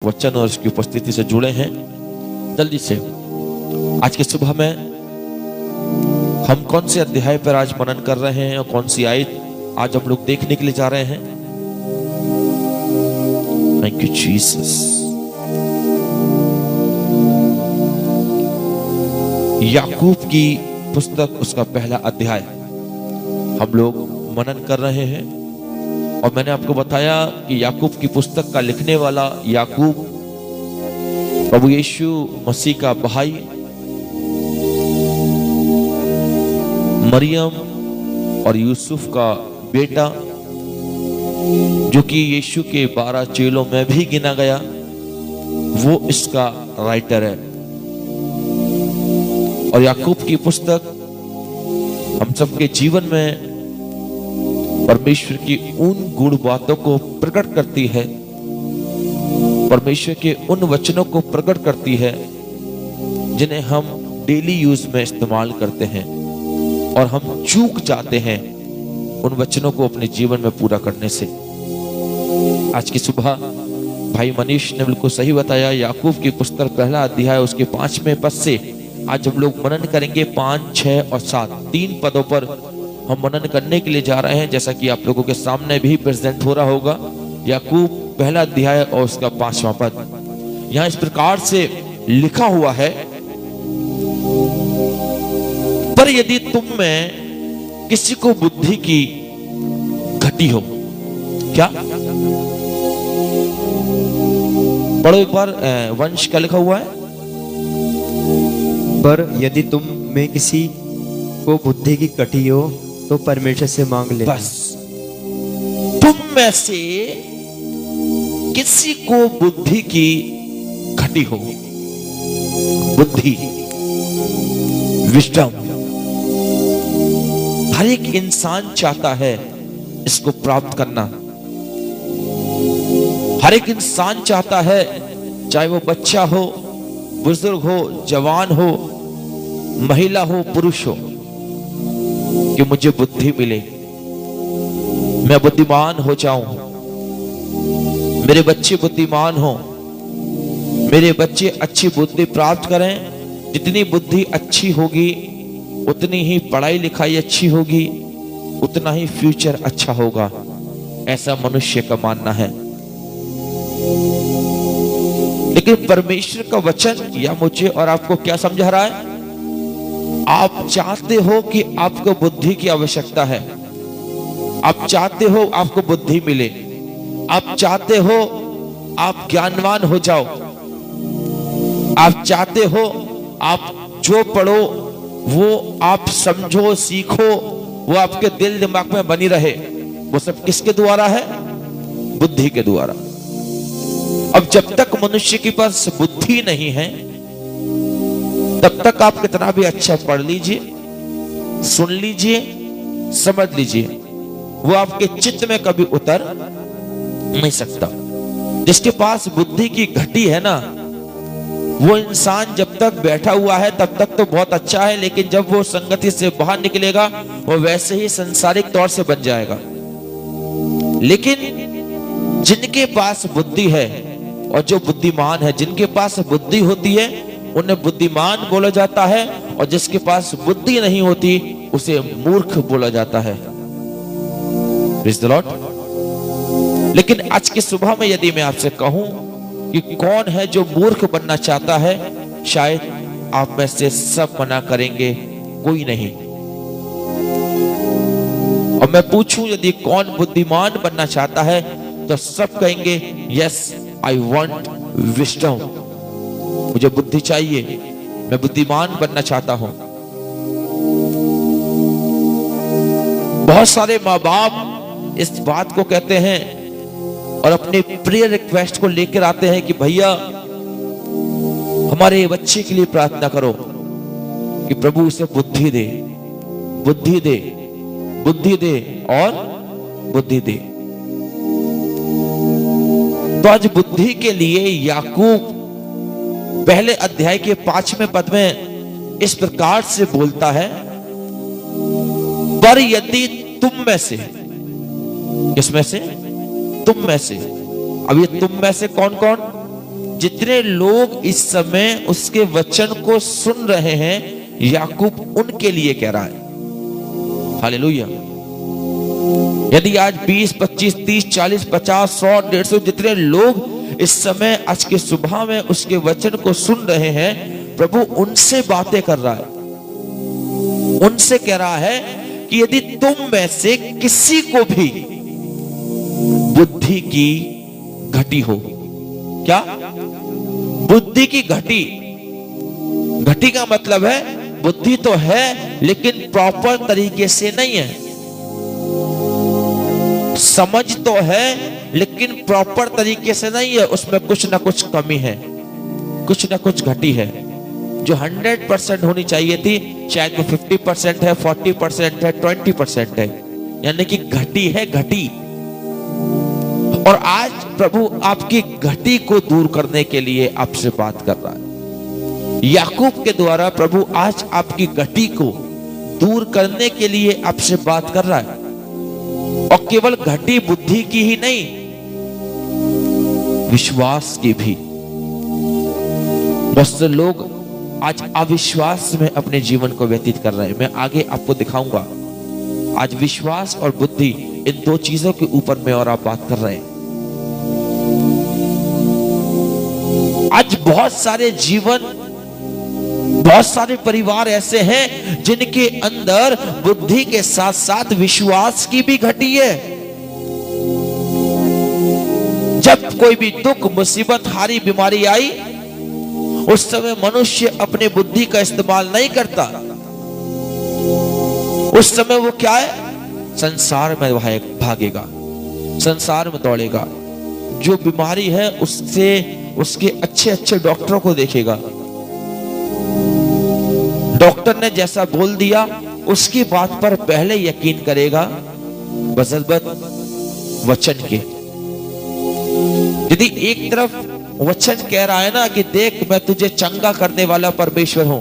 वचन और उसकी उपस्थिति से जुड़े हैं। जल्दी से आज की सुबह में हम कौन से अध्याय पर आज मनन कर रहे हैं और कौन सी आयत आज हम लोग देखने के लिए जा रहे हैं। Thank you Jesus. याकूब की पुस्तक उसका पहला अध्याय हम लोग मनन कर रहे हैं। और मैंने आपको बताया कि याकूब की पुस्तक का लिखने वाला याकूब प्रभु यीशु मसीह का भाई, मरियम और यूसुफ का बेटा, जो कि यीशु के 12 चेलों में भी गिना गया, वो इसका राइटर है। और याकूब की पुस्तक हम सबके जीवन में परमेश्वर की उन गुण बातों को प्रकट करती है, परमेश्वर के उन वचनों को प्रकट करती है जिन्हें हम डेली यूज में इस्तेमाल करते हैं और हम चूक जाते हैं उन वचनों को अपने जीवन में पूरा करने से। आज की सुबह भाई मनीष ने बिल्कुल सही बताया। याकूब की पुस्तक पहला अध्याय उसके 5वें पद से आज हम लोग मनन करेंगे। 5, 6 और 7 3 पदों पर हम मनन करने के लिए जा रहे हैं, जैसा कि आप लोगों के सामने भी प्रेजेंट हो रहा होगा। याकूब पहला अध्याय और उसका 5वां पद यहां इस प्रकार से लिखा हुआ है, पर यदि तुम में किसी को बुद्धि की घटी हो। क्या पढ़ो एक बार, वंश क्या लिखा हुआ है? पर यदि तुम में किसी को बुद्धि की कटी हो तो परमेश्वर से मांग ले। बस, तुम में से किसी को बुद्धि की घटी हो, बुद्धि, विजडम, हर एक इंसान चाहता है इसको प्राप्त करना। हर एक इंसान चाहता है, चाहे वो बच्चा हो, बुजुर्ग हो, जवान हो, महिला हो, पुरुष हो, कि मुझे बुद्धि मिले, मैं बुद्धिमान हो जाऊं, मेरे बच्चे बुद्धिमान हो, मेरे बच्चे अच्छी बुद्धि प्राप्त करें। जितनी बुद्धि अच्छी होगी उतनी ही पढ़ाई लिखाई अच्छी होगी, उतना ही फ्यूचर अच्छा होगा, ऐसा मनुष्य का मानना है। लेकिन परमेश्वर का वचन या मुझे और आपको क्या समझा रहा है? आप चाहते हो कि आपको बुद्धि की आवश्यकता है, आप चाहते हो आपको बुद्धि मिले, आप चाहते हो आप ज्ञानवान हो जाओ, आप चाहते हो आप जो पढ़ो वो आप समझो, सीखो, वो आपके दिल दिमाग में बनी रहे। वो सब किसके द्वारा है? बुद्धि के द्वारा। अब जब तक मनुष्य के पास बुद्धि नहीं है तब तक आप कितना भी अच्छा पढ़ लीजिए, सुन लीजिए, समझ लीजिए, वो आपके चित्त में कभी उतर नहीं सकता। जिसके पास बुद्धि की घटी है ना, वो इंसान जब तक बैठा हुआ है तब तक तो बहुत अच्छा है, लेकिन जब वो संगति से बाहर निकलेगा वो वैसे ही सांसारिक तौर से बन जाएगा। लेकिन जिनके पास बुद्धि है और जो बुद्धिमान है, जिनके पास बुद्धि होती है उन्हें बुद्धिमान बोला जाता है, और जिसके पास बुद्धि नहीं होती उसे मूर्ख बोला जाता है। Praise the Lord. लेकिन आज की सुबह में यदि मैं आपसे कहूं कि कौन है जो मूर्ख बनना चाहता है, शायद आप में से सब मना करेंगे, कोई नहीं। और मैं पूछूं यदि कौन बुद्धिमान बनना चाहता है, तो सब कहेंगे यस आई वांट विजडम, मुझे बुद्धि चाहिए, मैं बुद्धिमान बनना चाहता हूं। बहुत सारे माँ बाप इस बात को कहते हैं और अपने प्रेयर रिक्वेस्ट को लेकर आते हैं कि भैया हमारे बच्चे के लिए प्रार्थना करो कि प्रभु उसे बुद्धि दे, बुद्धि दे, बुद्धि दे और बुद्धि दे। तो आज बुद्धि के लिए याकूब पहले अध्याय के 5वें पद में इस प्रकार से बोलता है, पर यदि तुम में से, किसमें से? तुम में से। अब ये तुम में से कौन कौन? जितने लोग इस समय उसके वचन को सुन रहे हैं, याकूब उनके लिए कह रहा है। हालेलुया। यदि आज 20, 25, 30, 40, 50, 100, 150 जितने लोग इस समय आज के सुबह में उसके वचन को सुन रहे हैं, प्रभु उनसे बातें कर रहा है। उनसे कह रहा है कि यदि तुम में से किसी को भी बुद्धि की घटी हो, क्या बुद्धि की घटी? घटी का मतलब है बुद्धि तो है लेकिन प्रॉपर तरीके से नहीं है, समझ तो है लेकिन प्रॉपर तरीके से नहीं है, उसमें कुछ ना कुछ कमी है, कुछ ना कुछ घटी है। जो 100% होनी चाहिए थी शायद वो 50% है, 40% है, 20% है, यानी कि घटी है, घटी। और आज प्रभु आपकी घटी को दूर करने के लिए आपसे बात कर रहा है। याकूब के द्वारा प्रभु आज आपकी घटी को दूर करने के लिए आपसे बात कर रहा है। और केवल घटी बुद्धि की ही नहीं, विश्वास की भी। बहुत से लोग आज अविश्वास में अपने जीवन को व्यतीत कर रहे हैं। मैं आगे आपको दिखाऊंगा। आज विश्वास और बुद्धि, इन दो चीजों के ऊपर मैं और आप बात कर रहे हैं। आज बहुत सारे जीवन, बहुत सारे परिवार ऐसे हैं जिनके अंदर बुद्धि के साथ साथ विश्वास की भी घटी है। जब कोई भी दुख, मुसीबत, हारी, बीमारी आई, उस समय मनुष्य अपने बुद्धि का इस्तेमाल नहीं करता। उस समय वो क्या है? संसार में भागेगा, संसार में दौड़ेगा। जो बीमारी है उससे उसके अच्छे अच्छे डॉक्टरों को देखेगा। डॉक्टर ने जैसा बोल दिया उसकी बात पर पहले यकीन करेगा बज़ल्बत वचन के। यदि एक तरफ वचन कह रहा है ना कि देख मैं तुझे चंगा करने वाला परमेश्वर हूं,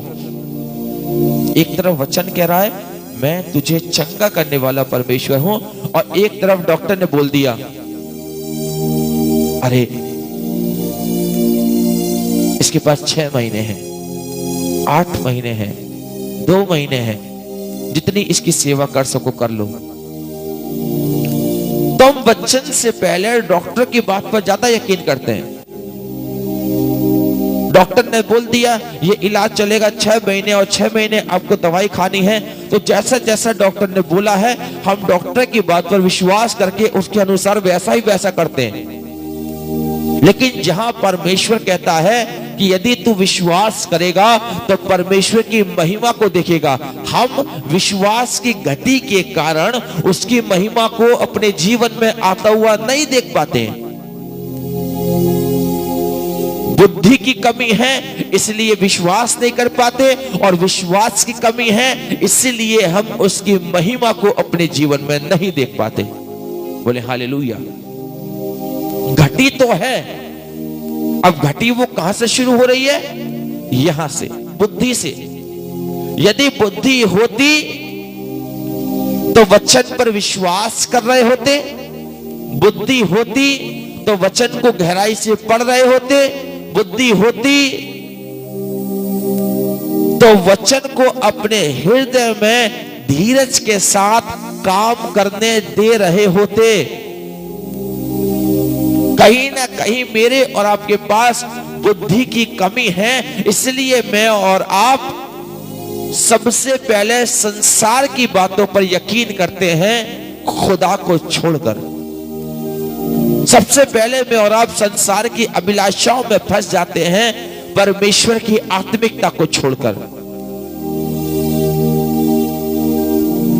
एक तरफ वचन कह रहा है मैं तुझे चंगा करने वाला परमेश्वर हूं, और एक तरफ डॉक्टर ने बोल दिया अरे इसके पास 6 महीने हैं, 8 महीने हैं, 2 महीने हैं, जितनी इसकी सेवा कर सको कर लो। तुम वचन से पहले डॉक्टर की बात पर ज्यादा यकीन करते हैं। डॉक्टर ने बोल दिया ये इलाज चलेगा 6 महीने और 6 महीने आपको दवाई खानी है, तो जैसा जैसा डॉक्टर ने बोला है हम डॉक्टर की बात पर विश्वास करके उसके अनुसार वैसा ही वैसा करते हैं। लेकिन जहां परमेश्वर कहता है कि यदि तू विश्वास करेगा तो परमेश्वर की महिमा को देखेगा, हम विश्वास की घटी के कारण उसकी महिमा को अपने जीवन में आता हुआ नहीं देख पाते हैं। बुद्धि की कमी है इसलिए विश्वास नहीं कर पाते, और विश्वास की कमी है इसलिए हम उसकी महिमा को अपने जीवन में नहीं देख पाते। बोले हालेलुया। घटी तो है, अब घटी वो कहां से शुरू हो रही है? यहां से, बुद्धि से। यदि बुद्धि होती तो वचन पर विश्वास कर रहे होते, बुद्धि होती तो वचन को गहराई से पढ़ रहे होते, बुद्धि होती तो वचन को अपने हृदय में धीरज के साथ काम करने दे रहे होते। कहीं ना कहीं मेरे और आपके पास बुद्धि की कमी है, इसलिए मैं और आप सबसे पहले संसार की बातों पर यकीन करते हैं खुदा को छोड़कर। सबसे पहले मैं और आप संसार की अभिलाषाओं में फंस जाते हैं परमेश्वर की आत्मिकता को छोड़कर।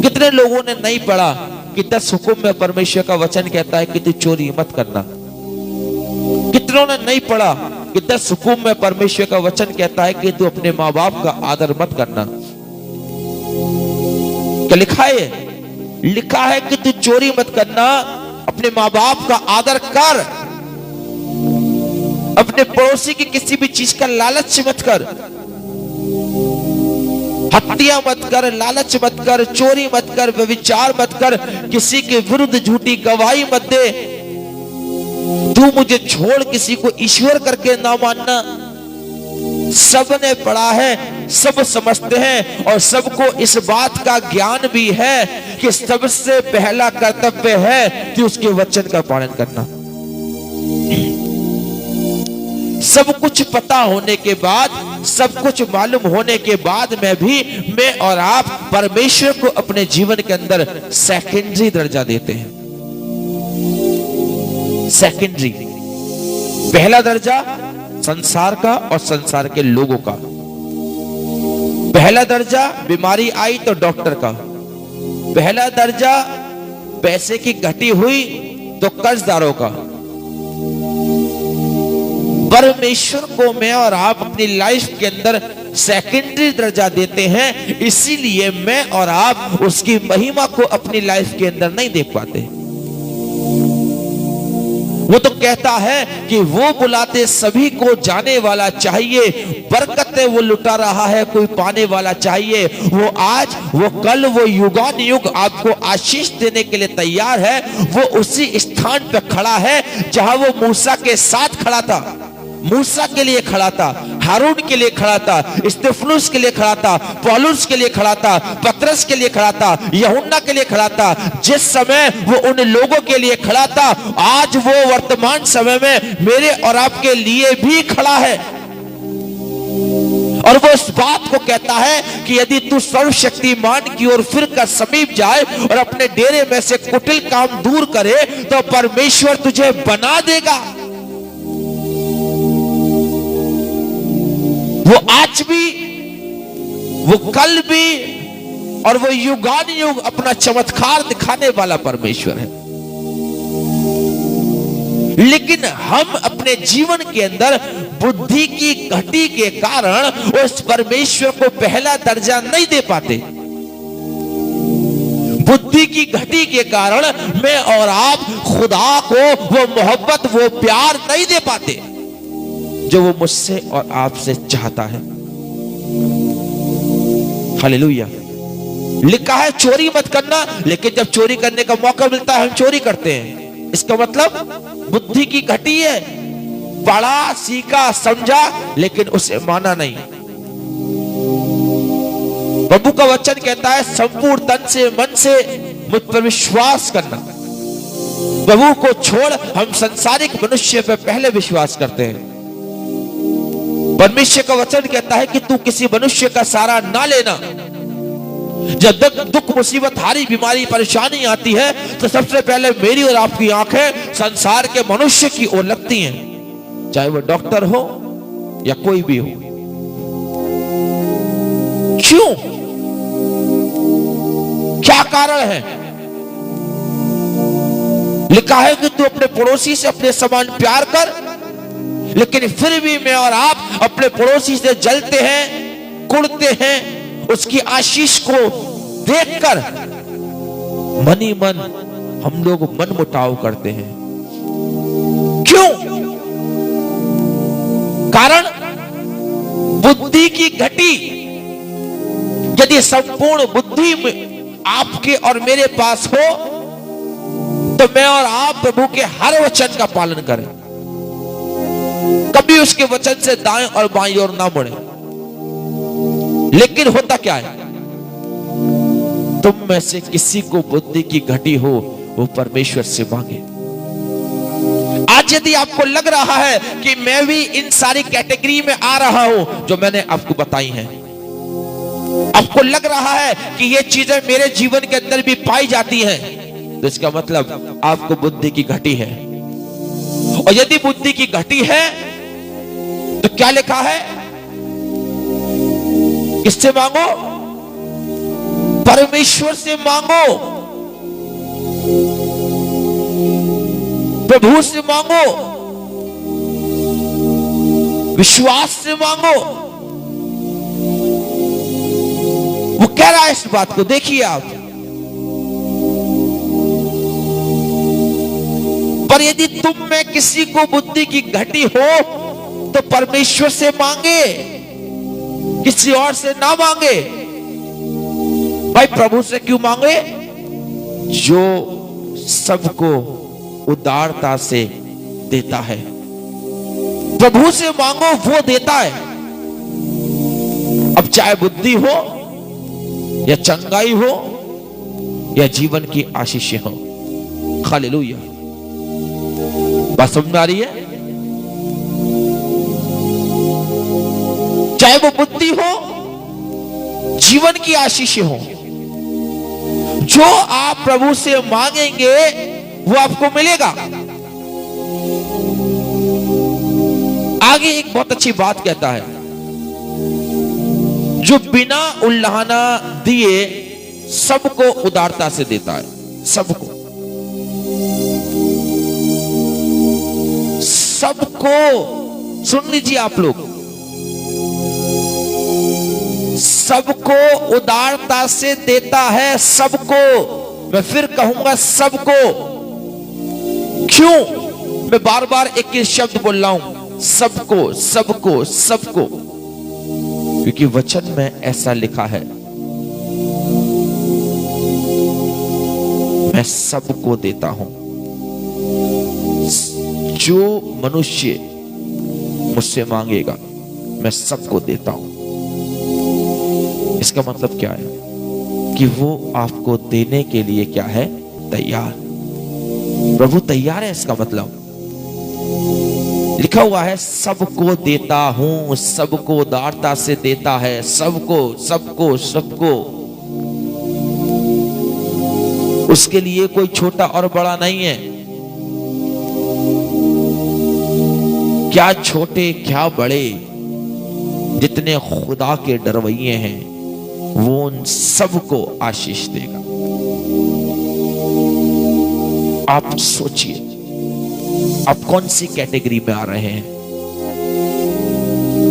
कितने लोगों ने नहीं पढ़ा कि 10 हुक्म में परमेश्वर का वचन कहता है कि तू चोरी मत करना। कितनों ने नहीं पढ़ा कि 10 हुक्म में परमेश्वर का वचन कहता है कि तू अपने माँ बाप का आदर मत करना। क्या लिखा है? लिखा है कि तू चोरी मत करना, अपने माँ बाप का आदर कर, अपने पड़ोसी की किसी भी चीज का लालच मत कर, हत्या मत कर, लालच मत कर, चोरी मत कर, व्यभिचार मत कर, किसी के विरुद्ध झूठी गवाही मत दे। तू मुझे छोड़ किसी को ईश्वर करके ना मानना। सबने पढ़ा है, सब समझते हैं और सबको इस बात का ज्ञान भी है कि सबसे पहला कर्तव्य है कि उसके वचन का पालन करना। सब कुछ पता होने के बाद, सब कुछ मालूम होने के बाद में भी मैं और आप परमेश्वर को अपने जीवन के अंदर सेकेंडरी दर्जा देते हैं। सेकेंडरी, पहला दर्जा संसार का और संसार के लोगों का। पहला दर्जा बीमारी आई तो डॉक्टर का। पहला दर्जा पैसे की घटी हुई तो कर्जदारों का। परमेश्वर को मैं और आप अपनी लाइफ के अंदर सेकेंडरी दर्जा देते हैं, इसीलिए मैं और आप उसकी महिमा को अपनी लाइफ के अंदर नहीं देख पाते। वो तो कहता है कि वो बुलाते सभी को जाने वाला चाहिए, बरकतें वो लुटा रहा है कोई पाने वाला चाहिए। वो आज, वो कल, वो युगान युग आपको आशीष देने के लिए तैयार है। वो उसी स्थान पर खड़ा है जहां वो मूसा के साथ खड़ा था, मूसा के लिए खड़ा था, हारून के लिए खड़ा था, स्तेफनुस के लिए खड़ा था, पौलुस के लिए खड़ा था, पतरस के लिए खड़ा था, यूहन्ना के लिए खड़ा था। जिस समय वो उन लोगों के लिए खड़ा था, आज वो वर्तमान समय में मेरे और आपके लिए भी खड़ा है। और वो इस बात को कहता है कि यदि तू सर्वशक्तिमान की ओर फिर कर समीप जाए और अपने डेरे में से कुटिल काम दूर करे तो परमेश्वर तुझे बना देगा। वो आज भी, वो कल भी और वो युगान युग अपना चमत्कार दिखाने वाला परमेश्वर है। लेकिन हम अपने जीवन के अंदर बुद्धि की घटी के कारण उस परमेश्वर को पहला दर्जा नहीं दे पाते। बुद्धि की घटी के कारण मैं और आप खुदा को वो मोहब्बत, वो प्यार नहीं दे पाते जो वो मुझसे और आपसे चाहता है। हालेलुया। लिखा है चोरी मत करना, लेकिन जब चोरी करने का मौका मिलता है हम चोरी करते हैं। इसका मतलब बुद्धि की घटी है। पढ़ा, सीखा, समझा, लेकिन उसे माना नहीं। प्रभु का वचन कहता है संपूर्ण तन से, मन से मुझ पर विश्वास करना। प्रभु को छोड़ हम संसारिक मनुष्य पर पहले विश्वास करते हैं। परमेश्वर का वचन कहता है कि तू किसी मनुष्य का सहारा ना लेना। जब दुख, मुसीबत, हारी, बीमारी, परेशानी आती है तो सबसे पहले मेरी और आपकी आंखें संसार के मनुष्य की ओर लगती हैं, चाहे वो डॉक्टर हो या कोई भी हो। क्यों? क्या कारण है? लिखा है कि तू अपने पड़ोसी से अपने समान प्यार कर, लेकिन फिर भी मैं और आप अपने पड़ोसी से जलते हैं, कुड़ते हैं। उसकी आशीष को देखकर मन ही मन हम लोग मन मुटाव करते हैं। क्यों? कारण बुद्धि की घटी। यदि संपूर्ण बुद्धि में आपके और मेरे पास हो तो मैं और आप प्रभु के हर वचन का पालन करें, कभी उसके वचन से दाएं और बाएं ओर ना मुड़े। लेकिन होता क्या है, तुम में से किसी को बुद्धि की घटी हो वो परमेश्वर से मांगे। आज यदि आपको लग रहा है कि मैं भी इन सारी कैटेगरी में आ रहा हूं जो मैंने आपको बताई हैं, आपको लग रहा है कि ये चीजें मेरे जीवन के अंदर भी पाई जाती हैं, तो इसका मतलब आपको बुद्धि की घटी है। और यदि बुद्धि की घटी है तो क्या लिखा है? किससे मांगो? परमेश्वर से मांगो, प्रभु से मांगो, विश्वास से मांगो। वो कह रहा है इस बात को, देखिए आप। पर यदि तुम में किसी को बुद्धि की घटी हो तो परमेश्वर से मांगे, किसी और से ना मांगे। भाई प्रभु से क्यों मांगे? जो सबको उदारता से देता है। प्रभु से मांगो, वो देता है। अब चाहे बुद्धि हो या चंगाई हो या जीवन की आशीषें हो। हालेलुया। बात समझ में आ रही है? चाहे वो बुद्धि हो, जीवन की आशीषें हो, जो आप प्रभु से मांगेंगे वो आपको मिलेगा। आगे एक बहुत अच्छी बात कहता है, जो बिना उल्लाहना दिए सबको उदारता से देता है। सबको, सबको सुन लीजिए आप लोग, सबको उदारता से देता है। सबको, मैं फिर कहूंगा सबको। क्यों मैं बार बार एक ही शब्द बोल रहा हूं, सबको सबको सबको? क्योंकि वचन में ऐसा लिखा है, मैं सबको देता हूं। जो मनुष्य मुझसे मांगेगा मैं सबको देता हूं। इसका मतलब क्या है कि वो आपको देने के लिए क्या है? तैयार। प्रभु तैयार है, इसका मतलब लिखा हुआ है सबको देता हूं, सबको उदारता से देता है। सबको सबको सबको, उसके लिए कोई छोटा और बड़ा नहीं है। क्या छोटे क्या बड़े, जितने खुदा के डरवैये हैं वो उन सबको आशीष देगा। आप सोचिए, आप कौन सी कैटेगरी में आ रहे हैं?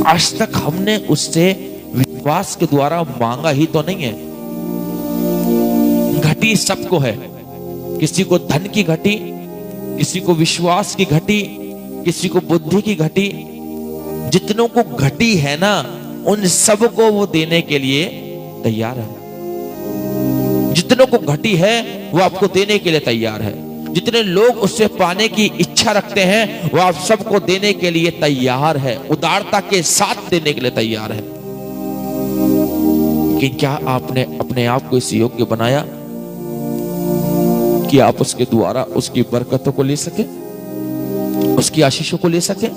आज तक हमने उससे विश्वास के द्वारा मांगा ही तो नहीं है। घटी सबको है, किसी को धन की घटी, किसी को विश्वास की घटी, किसी को बुद्धि की घटी। जितनों को घटी है ना, उन सबको वो देने के लिए तैयार है। जितनों को घटी है वो आपको देने के लिए तैयार है। जितने लोग उससे पाने की इच्छा रखते हैं वो आप सबको देने के लिए तैयार है, उदारता के साथ देने के लिए तैयार है। कि क्या आपने अपने आप को इस योग्य बनाया कि आप उसके द्वारा उसकी बरकतों को ले सके, उसकी आशीषों को ले सके,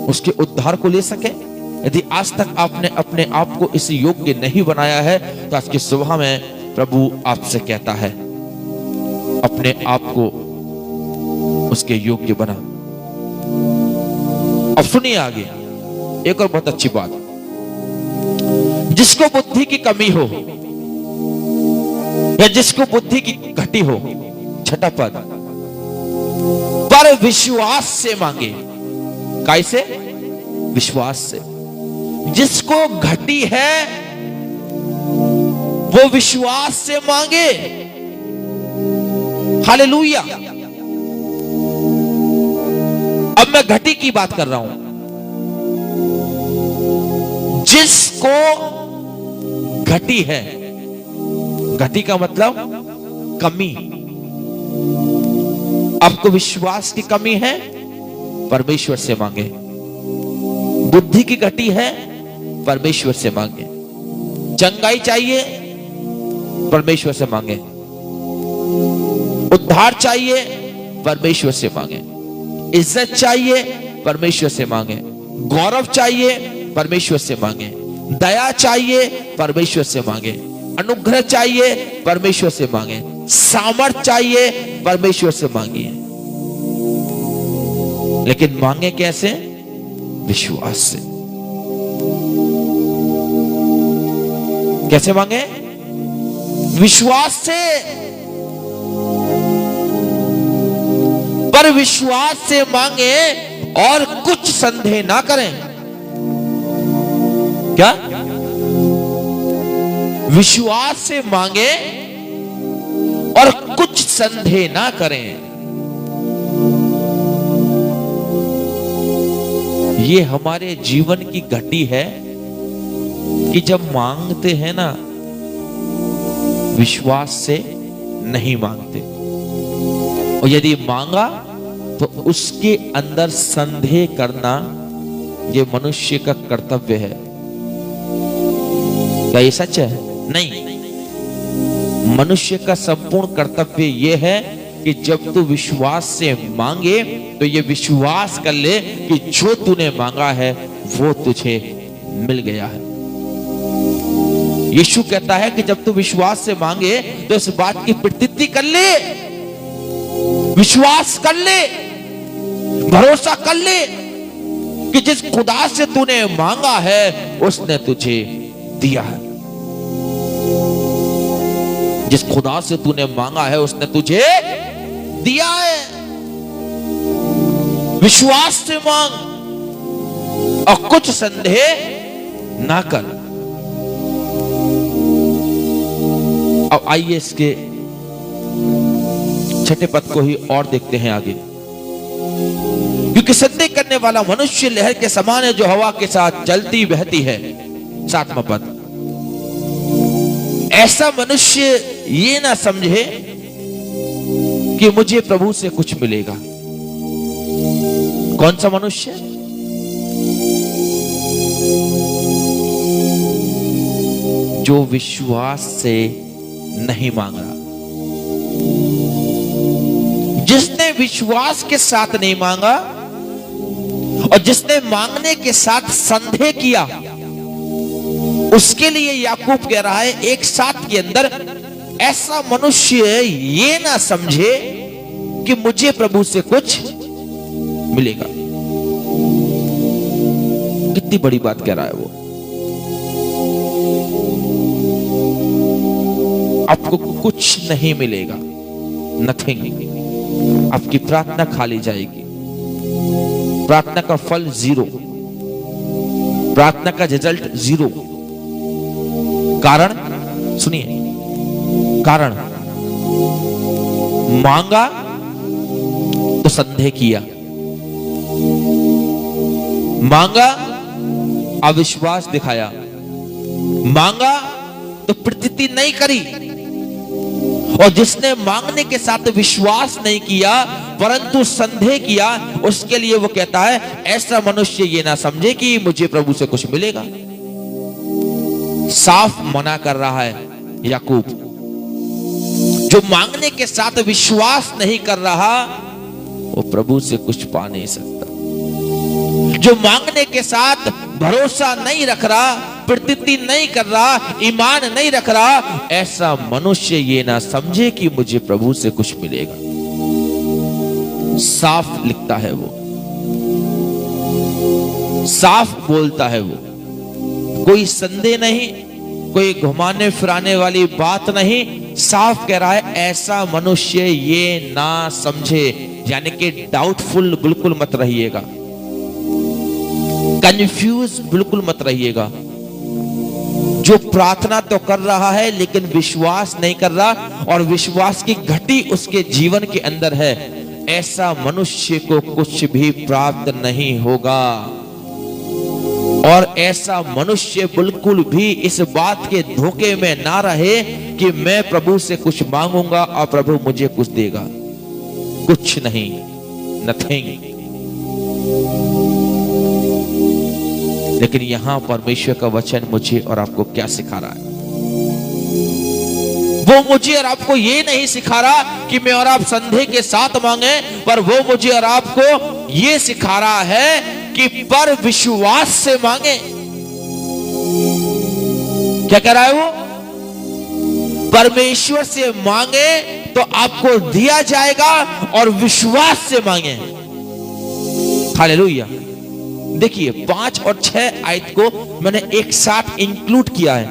उसके उद्धार को ले सके? यदि आज तक आपने अपने आप को इस योग्य नहीं बनाया है तो आज की सुबह में प्रभु आपसे कहता है, अपने आप को उसके योग्य बना। अब सुनिए आगे एक और बहुत अच्छी बात, जिसको बुद्धि की कमी हो या जिसको बुद्धि की घटी हो, छठा पद, पर विश्वास से मांगे। कैसे? विश्वास से। जिसको घटी है वो विश्वास से मांगे। हालेलुया। अब मैं घटी की बात कर रहा हूं। जिसको घटी है, घटी का मतलब कमी। आपको विश्वास की कमी है, परमेश्वर से मांगे। बुद्धि की घटी है, परमेश्वर से मांगे। चंगाई चाहिए, परमेश्वर से मांगे। उद्धार चाहिए, परमेश्वर से मांगे। इज्जत चाहिए, परमेश्वर से मांगे। गौरव चाहिए, परमेश्वर से मांगे। दया चाहिए, परमेश्वर से मांगे। अनुग्रह चाहिए, परमेश्वर से मांगे। सामर्थ चाहिए, परमेश्वर से मांगिए। लेकिन मांगे कैसे? विश्वास से। कैसे मांगे? विश्वास से। पर विश्वास से मांगे और कुछ संदेह ना करें। क्या? विश्वास से मांगे और कुछ संदेह ना करें। ये हमारे जीवन की घटी है कि जब मांगते हैं ना, विश्वास से नहीं मांगते। और यदि मांगा तो उसके अंदर संदेह करना ये मनुष्य का कर्तव्य है। क्या ये सच है? नहीं, मनुष्य का संपूर्ण कर्तव्य ये है कि जब तू विश्वास से मांगे तो ये विश्वास कर ले कि जो तूने मांगा है वो तुझे मिल गया है। यीशु कहता है कि जब तू विश्वास से मांगे तो इस बात की प्रतीति कर ले, विश्वास कर ले, भरोसा कर ले कि जिस खुदा से तूने मांगा है उसने तुझे दिया है। जिस खुदा से तूने मांगा है उसने तुझे दिया है। विश्वास से मांग और कुछ संदेह ना कर। अब आइए इसके छठे पद को ही और देखते हैं आगे। क्योंकि संदेह करने वाला मनुष्य लहर के समान है जो हवा के साथ चलती बहती है। सातवां पद, ऐसा मनुष्य ये ना समझे कि मुझे प्रभु से कुछ मिलेगा। कौन सा मनुष्य? जो विश्वास से नहीं मांग रहा। जिसने विश्वास के साथ नहीं मांगा और जिसने मांगने के साथ संदेह किया, उसके लिए याकूब कह रहा है एक साथ के अंदर, ऐसा मनुष्य ये ना समझे कि मुझे प्रभु से कुछ मिलेगा। कितनी बड़ी बात कह रहा है वो। आपको कुछ नहीं मिलेगा, नथिंग। आपकी प्रार्थना खाली जाएगी, प्रार्थना का फल 0, प्रार्थना का रिजल्ट 0। कारण सुनिए, कारण मांगा तो संदेह किया, मांगा अविश्वास दिखाया, मांगा तो प्रतीति नहीं करी। और जिसने मांगने के साथ विश्वास नहीं किया परंतु संदेह किया, उसके लिए वो कहता है ऐसा मनुष्य ये ना समझे कि मुझे प्रभु से कुछ मिलेगा। साफ मना कर रहा है याकूब। जो मांगने के साथ विश्वास नहीं कर रहा वो प्रभु से कुछ पा नहीं सकता। जो मांगने के साथ भरोसा नहीं रख रहा, प्रतीति नहीं कर रहा, ईमान नहीं रख रहा, ऐसा मनुष्य ये ना समझे कि मुझे प्रभु से कुछ मिलेगा। साफ लिखता है वो, साफ बोलता है वो, कोई संदेह नहीं, कोई घुमाने फिराने वाली बात नहीं। साफ कह रहा है ऐसा मनुष्य ये ना समझे, यानी कि डाउटफुल बिल्कुल मत रहिएगा, कंफ्यूज बिल्कुल मत रहिएगा। जो प्रार्थना तो कर रहा है लेकिन विश्वास नहीं कर रहा और विश्वास की घटी उसके जीवन के अंदर है, ऐसा मनुष्य को कुछ भी प्राप्त नहीं होगा। और ऐसा मनुष्य बिल्कुल भी इस बात के धोखे में ना रहे कि मैं प्रभु से कुछ मांगूंगा और प्रभु मुझे कुछ देगा। कुछ नहीं, नथिंग। लेकिन यहां परमेश्वर का वचन मुझे और आपको क्या सिखा रहा है? वो मुझे और आपको ये नहीं सिखा रहा कि मैं और आप संदेह के साथ मांगे, पर वो मुझे और आपको ये सिखा रहा है कि पर विश्वास से मांगे। क्या कह रहा है वो? परमेश्वर से मांगे तो आपको दिया जाएगा और विश्वास से मांगे। हालेलुया। देखिए 5 और 6 आयत को मैंने एक साथ इंक्लूड किया है,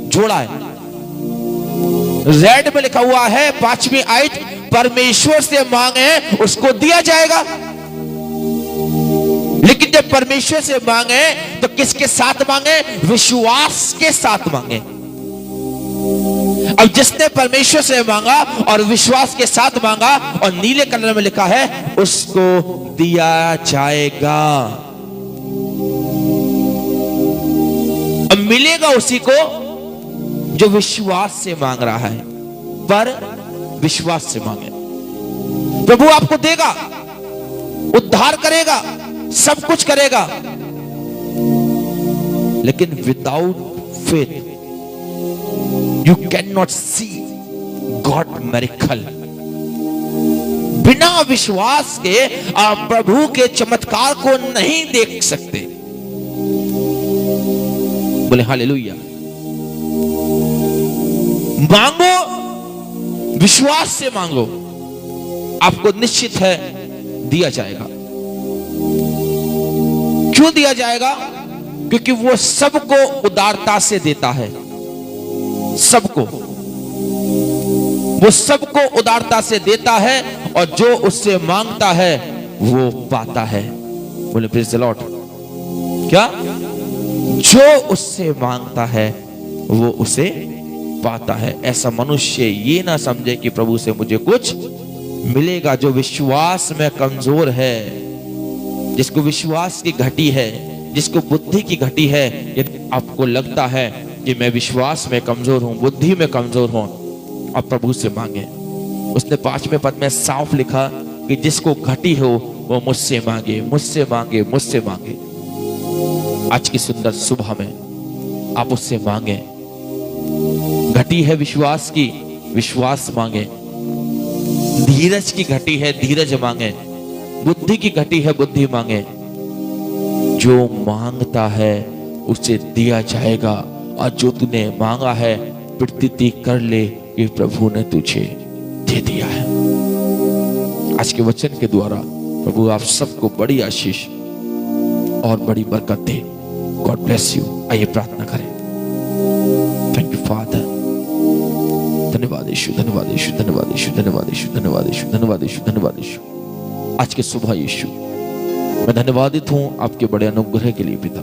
जोड़ा है। रेड में लिखा हुआ है 5वीं आयत, परमेश्वर से मांगे उसको दिया जाएगा। लेकिन जब परमेश्वर से मांगे तो किसके साथ मांगे? विश्वास के साथ मांगे। अब जिसने परमेश्वर से मांगा और विश्वास के साथ मांगा, और नीले कलर में लिखा है उसको दिया जाएगा। अब मिलेगा उसी को जो विश्वास से मांग रहा है, पर विश्वास से मांगे। प्रभु आपको देगा, उद्धार करेगा, सब कुछ करेगा, लेकिन without faith you can not see God miracle. बिना विश्वास के आप प्रभु के चमत्कार को नहीं देख सकते। बोले हालेलुया। मांगो, विश्वास से मांगो, आपको निश्चित है दिया जाएगा। क्यों दिया जाएगा? क्योंकि वो सबको उदारता से देता है, सबको, वो सबको उदारता से देता है, और जो उससे मांगता है वो पाता है। बोले प्रेज़ द लॉर्ड। क्या? जो उससे मांगता है वो उसे पाता है। ऐसा मनुष्य ये ना समझे कि प्रभु से मुझे कुछ मिलेगा। जो विश्वास में कमजोर है, जिसको विश्वास की घटी है, जिसको बुद्धि की घटी है, यदि आपको लगता है कि मैं विश्वास में कमजोर हूं, बुद्धि में कमजोर हूं, आप प्रभु से मांगे। उसने 5वें पद में साफ लिखा कि जिसको घटी हो वो मुझसे मांगे, मुझसे मांगे, मुझसे मांगे। आज की सुंदर सुबह में आप उससे मांगे। घटी है विश्वास की, विश्वास मांगे। धीरज की घटी है, धीरज मांगे। बुद्धि की घटी है, बुद्धि मांगे। जो मांगता है उसे दिया जाएगा, और जो तूने मांगा है प्रतीति कर ले कि प्रभु ने तुझे दे दिया है। आज के वचन के द्वारा प्रभु आप सबको बड़ी आशीष और बड़ी बरकत दे। God bless you. आइए प्रार्थना करें। Thank you father. धन्यवाद यीशु, धन्यवाद यीशु, धन्यवाद यीशु, धन्यवाद यीशु, धन्यवाद यीशु, धन्यवाद यीशु, धन्यवाद यीशु। आज के सुबह यीशु मैं धन्यवादित हूं आपके बड़े अनुग्रह के लिए पिता,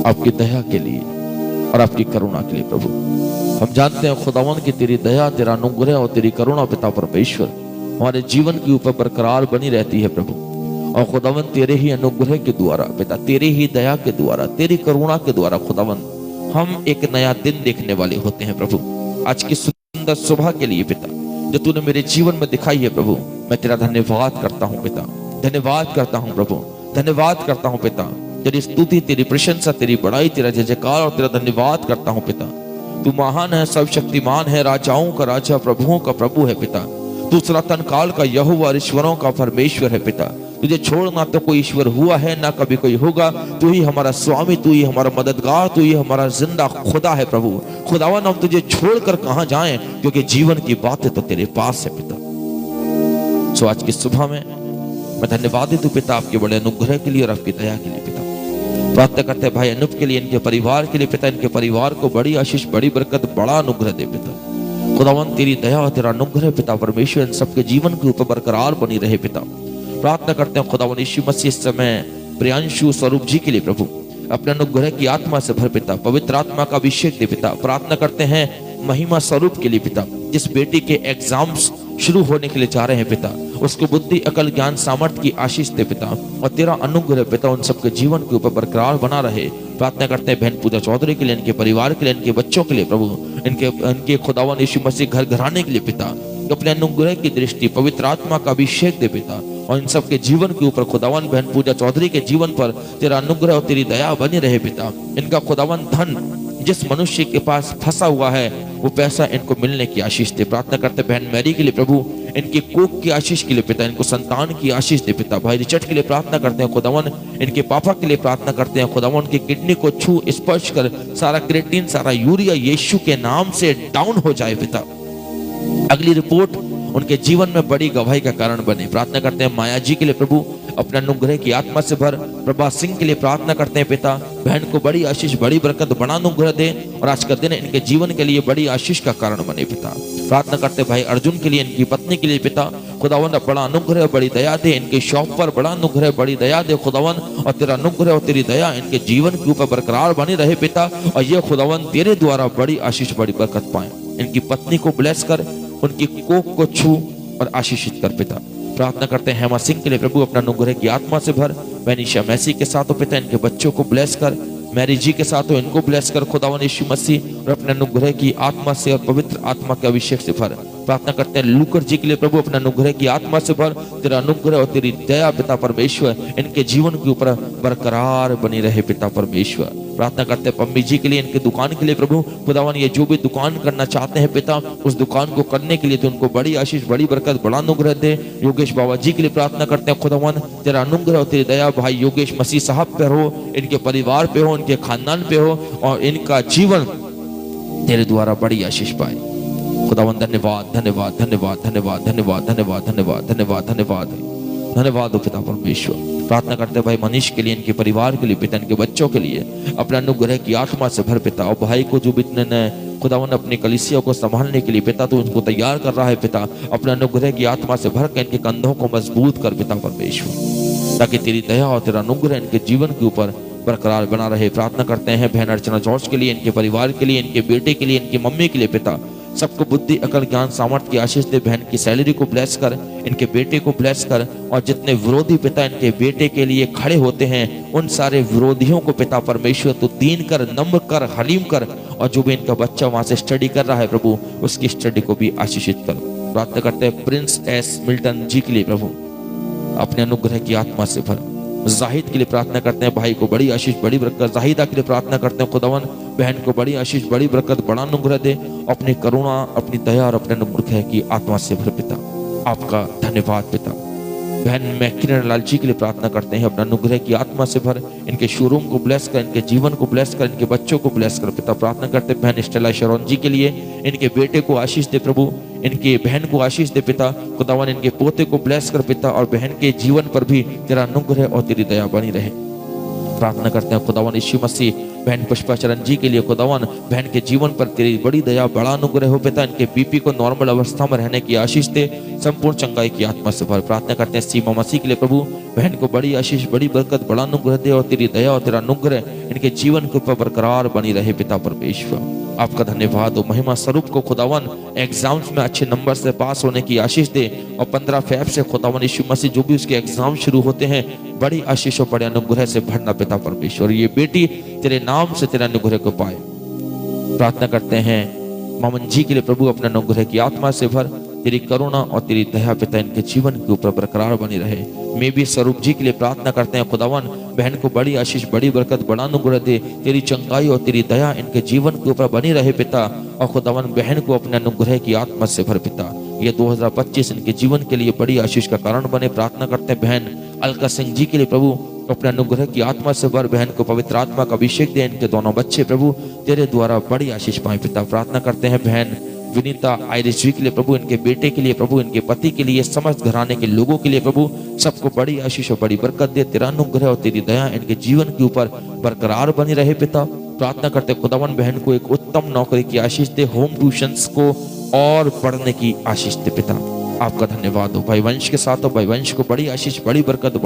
आपकी दया के लिए और आपकी करुणा के लिए प्रभु। हम जानते हैं खुदावन की तेरी दया, तेरा अनुग्रह और तेरी करुणा पिता परमेश्वर हमारे जीवन के ऊपर बरकरार बनी रहती है प्रभु। और खुदावन तेरे ही अनुग्रह के द्वारा पिता, तेरी ही दया के द्वारा, तेरी करुणा के द्वारा खुदावन हम एक नया दिन देखने वाले होते हैं प्रभु। आज की सुंदर सुबह के लिए पिता जो तूने मेरे जीवन में दिखाई है प्रभु, मैं तेरा धन्यवाद करता हूँ पिता, धन्यवाद करता हूँ प्रभु, धन्यवाद करता हूँ पिता। तेरी स्तुति, तेरी प्रशंसा, तेरी बड़ाई, तेरा जय जयकार और तेरा धन्यवाद करता हूँ पिता। तू महान है, सर्वशक्तिमान है, राजाओं का राजा, प्रभुओं का प्रभु है पिता। तू सनातन काल का यहोवा, ईश्वरों का परमेश्वर है पिता। तुझे छोड़ ना तो कोई ईश्वर हुआ है, ना कभी कोई होगा। तू ही हमारा स्वामी, तू ही हमारा मददगार, तू ही हमारा जिंदा खुदा है प्रभु। खुदावन हम तुझे छोड़कर कहां जाएं, क्योंकि जीवन की बातें तो तेरे पास है पिता। सो आज की सुबह में मैं धन्यवादित हूं पिता आपके बड़े अनुग्रह के लिए और आपकी दया के लिए पिता। प्रार्थना करते हैं भाई अनूप के लिए, इनके परिवार के लिए पिता, इनके परिवार को बड़ी आशीष, बड़ी बरकत, बड़ा अनुग्रह दे पिता। खुदावन तेरी दया और तेरा अनुग्रह पिता परमेश्वर इन सबके जीवन के ऊपर बरकरार बनी रहे पिता। प्रार्थना करते हैं खुदावन यीशु मसीह इस समय प्रियांशु स्वरूप जी के लिए प्रभु अपने अनुग्रह की आत्मा से भर पिता, पवित्र आत्मा का अभिषेक दे पिता। प्रार्थना करते हैं महिमा स्वरूप के लिए पिता, जिस बेटी के एग्जाम्स शुरू होने के लिए जा रहे हैं पिता, उसको बुद्धि, अकल, ज्ञान, सामर्थ्य की आशीष दे पिता, और तेरा अनुग्रह पिता उन सबके जीवन के ऊपर बरकरार बना रहे। प्रार्थना करते हैं बहन पूजा चौधरी के लिए, इनके परिवार के लिए, इनके बच्चों के लिए प्रभु, इनके खुदावन यीशु मसीह घर घराने के लिए पिता, अपने अनुग्रह की दृष्टि, पवित्र आत्मा का अभिषेक दे पिता, और इन सबके जीवन के ऊपर खुदावन बहन पूजा चौधरी के जीवन पर तेरा अनुग्रह और तेरी दया बनी रहे पिता। इनका खुदावन धन जिस मनुष्य के पास फंसा हुआ है वो पैसा इनको मिलने की आशीष दे। प्रार्थना करते बहन मैरी के लिए प्रभु, इनकी कोख की आशीष के लिए पिता, इनको संतान की आशीष दे पिता। भाई रिचर्ड के लिए प्रार्थना करते हैं खुदावन, इनके पापा के लिए प्रार्थना करते हैं खुदावन, उनकी किडनी को छू स्पर्श कर सारा क्रेटिन, सारा यूरिया यीशु के नाम से डाउन हो जाए पिता। अगली रिपोर्ट उनके जीवन में बड़ी गवाही का कारण बने। प्रार्थना करते हैं माया जी के लिए प्रभु, अपने अनुग्रह की आत्मा से भर। प्रभा सिंह के लिए प्रार्थना करते हैं पिता, बहन को बड़ी आशीष, बड़ी बरकत, बड़ा अनुग्रह दे, और आज का दिन इनके जीवन के लिए बड़ी आशीष का कारण बने पिता। प्रार्थना करते भाई अर्जुन के लिए, इनकी पत्नी के लिए पिता, खुदावन बड़ा अनुग्रह, बड़ी दया दे, इनके शौक पर बड़ा अनुग्रह, बड़ी दया दे खुदावन, और तेरा अनुग्रह और तेरी दया इनके जीवन के ऊपर बरकरार बनी रहे पिता, और ये खुदावन तेरे द्वारा बड़ी आशीष, बड़ी बरकत पाए। इनकी पत्नी को ब्लेस कर, उनकी कोख को छू और आशीषित कर पिता। प्रार्थना करते हैं हेमा सिंह के लिए प्रभु, अपना अनुग्रह की आत्मा से भर। मैनीशा मैसी के साथ हो पिता, इनके बच्चों को ब्लेस कर। मैरी जी के साथ हो, इनको ब्लेस कर खुदावन यीशु मसीह, और अपने अनुग्रह की आत्मा से और पवित्र आत्मा के अभिषेक से भर। प्रार्थना करते हैं लूकर जी के लिए प्रभु अपने अनुग्रह की आत्मा से भर, तेरा अनुग्रह और तेरी दया पिता परमेश्वर इनके जीवन के ऊपर बरकरार बनी रहे पिता परमेश्वर। प्रार्थना करते हैं पम्मी जी के लिए, इनके दुकान के लिए प्रभु खुदावन, ये जो भी दुकान करना चाहते हैं पिता, उस दुकान को करने के लिए तो उनको बड़ी आशीष, बड़ी बरकत, बड़ा अनुग्रह दे। योगेश बाबा जी के लिए प्रार्थना करते हैं खुदावन, तेरा अनुग्रह और तेरी दया भाई योगेश मसीह साहब पे हो, इनके परिवार पे हो, इनके खानदान पे हो और इनका जीवन तेरे द्वारा बड़ी आशीष पाए। खुदावन धन्यवाद धन्यवाद धन्यवाद धन्यवाद धन्यवाद धन्यवाद धन्यवाद धन्यवाद धन्यवाद धन्यवाद हो पिता परमेश्वर। प्रार्थना करते भाई मनीष के लिए, इनके परिवार के लिए पिता, इनके बच्चों के लिए अपने अनुग्रह की आत्मा से भर पिता। और भाई को जो इतने खुदावन अपनी कलीसिया को संभालने के लिए पिता तो उनको तैयार कर रहा है पिता, अपने अनुग्रह की आत्मा से भर के इनके कंधों को मजबूत कर पिता परमेश्वर, ताकि तेरी दया और तेरा अनुग्रह इनके जीवन के ऊपर बरकरार बना रहे। प्रार्थना करते हैं बहन अर्चना जॉर्ज के लिए, इनके परिवार के लिए, इनके बेटे के लिए, इनकी मम्मी के लिए पिता, सबको बुद्धि अकल ज्ञान सामर्थ्य की आशीष दे। बहन की सैलरी को ब्लेस कर, इनके बेटे को ब्लेस कर, और जितने विरोधी पिता इनके बेटे के लिए खड़े होते हैं उन सारे विरोधियों को पिता परमेश्वर तो दीन कर, नम्र कर, हलीम कर, और जो भी इनका बच्चा वहां से स्टडी कर रहा है प्रभु उसकी स्टडी को भी आशीषित कर। प्रार्थना करते हैं प्रिंस एस मिल्टन जी के लिए प्रभु अपने अनुग्रह की आत्मा से भर। जाहिद के लिए प्रार्थना करते हैं, भाई को बड़ी आशीष, बड़ी बरकत। जाहिदा के लिए प्रार्थना करते हैं खुदावन, बहन को बड़ी आशीष, बड़ी बरकत, बड़ा अनुग्रह दे, अपनी करुणा, अपनी दया और अपने अनुग्रह की आत्मा से भर पिता। आपका धन्यवाद पिता। बहन मैं किरण लाल जी के लिए प्रार्थना करते हैं, अपने अनुग्रह की आत्मा से भर, इनके शोरूम को ब्लेस कर, इनके जीवन को ब्लेस कर, इनके बच्चों को ब्लेस कर पिता। प्रार्थना करते हैं बहन स्टेला शरोन जी के लिए, इनके बेटे को आशीष दे प्रभु, इनके बहन को आशीष दे पिता। खुदावन इनके पोते को ब्लेस कर पिता, और बहन के जीवन पर भी तेरा अनुग्रह और तेरी दया बनी रहे। प्रार्थना करते हैं खुदावन यीशु मसीह बहन पुष्पाचरण जी के लिए, खुदावन बहन के जीवन पर तेरी बड़ी दया, बड़ा अनुग्रह हो पिता। इनके बीपी को नॉर्मल अवस्था में रहने की आशीष दे, संपूर्ण चंगाई की आत्मा से भर। प्रार्थना करते हैं सीमा मसीह के लिए प्रभु, बहन को बड़ी आशीष, बड़ी बरकत, बड़ा अनुग्रह दे, और तेरी दया और तेरा अनुग्रह इनके जीवन के ऊपर बरकरार बनी रहे पिता परमेश्वर। आपका धन्यवाद हो। महिमा स्वरूप को खुदावन एग्जाम्स में अच्छे नंबर से पास होने की आशीष दे, और 15 फेब से खुदावन यीशु मसीह जो भी उसके एग्जाम शुरू होते हैं बड़ी आशीष और बड़े अनुग्रह से भरना पिता परमेश्वर। ये बेटी तेरे नाम से तेरा अनुग्रह को पाए। प्रार्थना करते हैं मामन जी के लिए प्रभु, अपने अनुग्रह की आत्मा से भर, तेरी करुणा और तेरी दया पिता इनके जीवन के ऊपर बरकरार बनी रहे। मैं भी स्वरूप जी के लिए प्रार्थना करते हैं खुदावन, बहन को बड़ी आशीष, बड़ी बरकत, बड़ा अनुग्रह दे, तेरी चंगाई और तेरी दया इनके जीवन के ऊपर बनी रहे पिता। और खुदावन बहन को अपने अनुग्रह की आत्मा से भर पिता। ये 2025 इनके जीवन के लिए बड़ी आशीष का कारण बने। प्रार्थना करते हैं बहन अलका सिंह जी के लिए प्रभु, अपने अनुग्रह की आत्मा से भर, बहन को पवित्र आत्मा का अभिषेक दे, इनके दोनों बच्चे प्रभु तेरे द्वारा बड़ी आशीष पाए पिता। प्रार्थना करते हैं बहन विनीता आयरिश जी के लिए प्रभु, इनके बेटे के लिए प्रभु, इनके पति के लिए, समस्त घराने के लोगों के लिए प्रभु, सबको बड़ी आशीष और बड़ी बरकत दे। तेरा अनुग्रह और तेरी दया इनके जीवन के ऊपर बरकरार बनी रहे पिता। प्रार्थना करते खुदावन बहन को एक उत्तम नौकरी की आशीष दे, होम ट्यूशंस को और पढ़ने की आशीष दे पिता। आपका धन्यवाद हो। भाई वंश के साथ हो, भाई वंश को बड़ी आशीष, बड़ी बरकत,